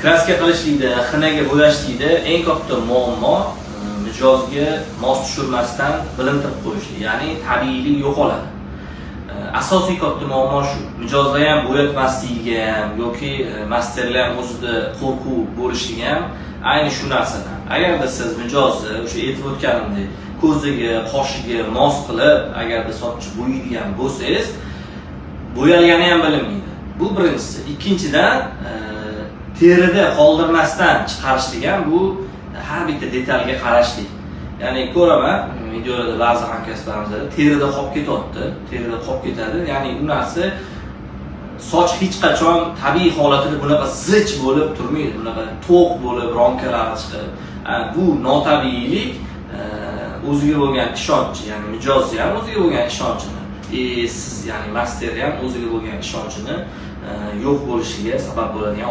kraska qilishlikda, xinaga bo'yashlikda eng katta muammo mijozga mos tushirmasdan bilintirib qo'yishlik, ya'ni tabiiylik yo'qoladi. Asosiy katta muammo shu. Mijozlar ham bo'yatmasligiga ham yoki masterlar ham o'zida qo'rquv bo'lishiga ham ayni shu narsadan. Agarda siz mijozni o'sha aytib o'tganimdek ko'ziga, qoshiga mos qilib, agarda sochni bo'yaydigan bo'lsangiz, bo'yalgani ham bilinmaydi. Bu birinchisi. Ikkinchidan, terida qoldirmasdan chiqarishlik ham bu har bitta detalga qarashlik. Ya'ni ko'raman, videolarda ba'zi hamkasblarimizda terida qolib ketyapti, terida qolib ketadi. Ya'ni bu narsa soch hech qachon tabiiy holatida bunaqa zich bo'lib turmaydi, bunaqa to'q bo'lib, ronkalari chiqib. Bu notabiiylik o'ziga bo'lgan ishonch, ya'ni mijozni ham o'ziga bo'lgan ishonchini, siz ya'ni master ham o'ziga bo'lgan ishonchini yo'q bo'lishiga sabab bo'ladigan